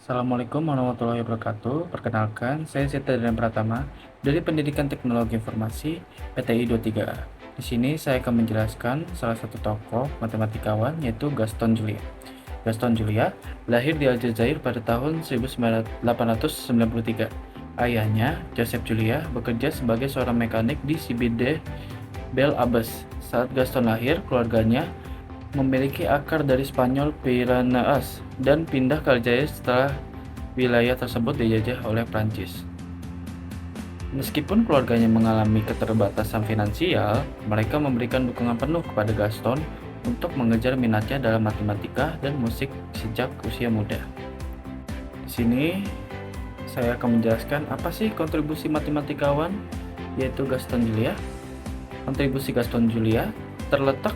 Assalamualaikum warahmatullahi wabarakatuh. Perkenalkan, saya Zeta dan Pratama dari Pendidikan Teknologi Informasi PTI 23A. Di sini saya akan menjelaskan salah satu tokoh matematikawan yaitu Gaston Julia. Gaston Julia lahir di Aljazair pada tahun 1893. Ayahnya, Joseph Julia, bekerja sebagai seorang mekanik di CBD Bel Abbes. Saat Gaston lahir, keluarganya memiliki akar dari Spanyol Pyrenees dan pindah ke Aljazair setelah wilayah tersebut dijajah oleh Prancis. Meskipun keluarganya mengalami keterbatasan finansial, mereka memberikan dukungan penuh kepada Gaston untuk mengejar minatnya dalam matematika dan musik sejak usia muda. Di sini saya akan menjelaskan apa sih kontribusi matematikawan yaitu Gaston Julia. Kontribusi Gaston Julia terletak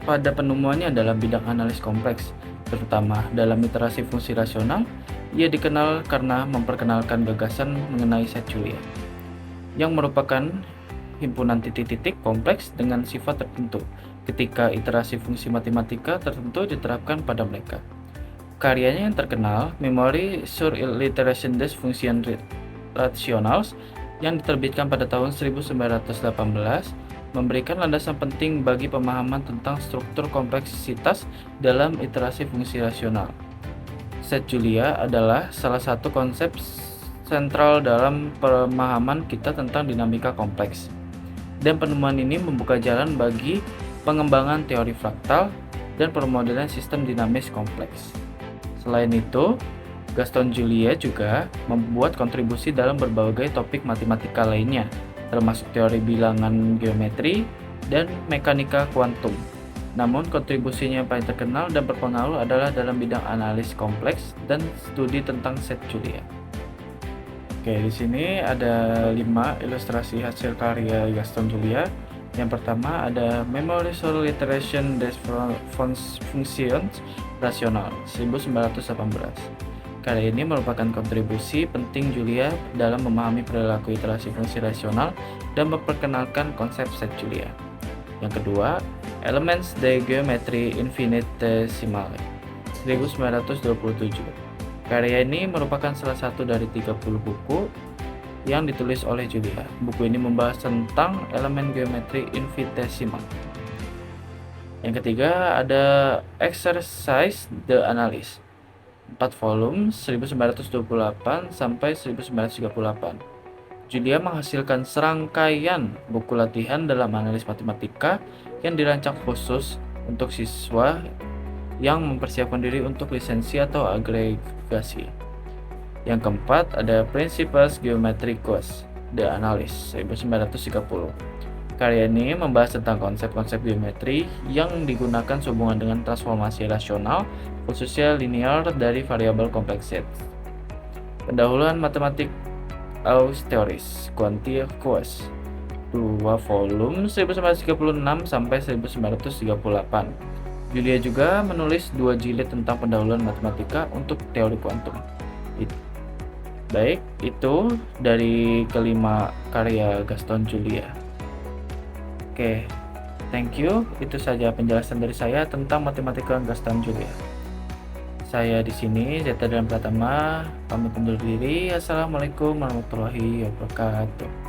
pada penemuannya dalam bidang analis kompleks, terutama dalam iterasi fungsi rasional. Ia dikenal karena memperkenalkan gagasan mengenai set Julia, yang merupakan himpunan titik-titik kompleks dengan sifat tertentu ketika iterasi fungsi matematika tertentu diterapkan pada mereka. Karyanya yang terkenal, Memoire sur l'iteration des fonctions rationales, yang diterbitkan pada tahun 1918, memberikan landasan penting bagi pemahaman tentang struktur kompleksitas dalam iterasi fungsi rasional. Set Julia adalah salah satu konsep sentral dalam pemahaman kita tentang dinamika kompleks, dan penemuan ini membuka jalan bagi pengembangan teori fraktal dan permodelan sistem dinamis kompleks. Selain itu, Gaston Julia juga membuat kontribusi dalam berbagai topik matematika lainnya, termasuk teori bilangan geometri dan mekanika kuantum. Namun kontribusinya yang paling terkenal dan berpengaruh adalah dalam bidang analis kompleks dan studi tentang set Julia. Oke, di sini ada 5 ilustrasi hasil karya Gaston Julia. Yang pertama ada Memoire sur l'iteration des fonctions rationales 1918. Karya ini merupakan kontribusi penting Julia dalam memahami perilaku iterasi fungsi rasional dan memperkenalkan konsep set Julia. Yang kedua, Elements de Geometrie Infinitesimale 1927. Karya ini merupakan salah satu dari 30 buku yang ditulis oleh Julia. Buku ini membahas tentang elemen geometri infinitesimal. Yang ketiga ada Exercice de Analyse 4 volume 1928 sampai 1938. Julia menghasilkan serangkaian buku latihan dalam analis matematika yang dirancang khusus untuk siswa yang mempersiapkan diri untuk lisensi atau agregasi. Yang keempat ada Principes Geometricus de Analyse 1930. Karya ini membahas tentang konsep-konsep geometri yang digunakan sehubungan dengan transformasi rasional, khususnya linear dari variabel kompleks. Pendahuluan matematik aus teoris quantiquus 2 volume 1936 sampai 1938. Julia juga menulis 2 jilid tentang pendahuluan matematika untuk teori kuantum. Baik, itu dari kelima karya Gaston Julia. Oke, thank you. Itu saja penjelasan dari saya tentang matematika Gaston Julia. Saya di sini Zeta dan Pratama pamit undur diri. Assalamualaikum warahmatullahi wabarakatuh.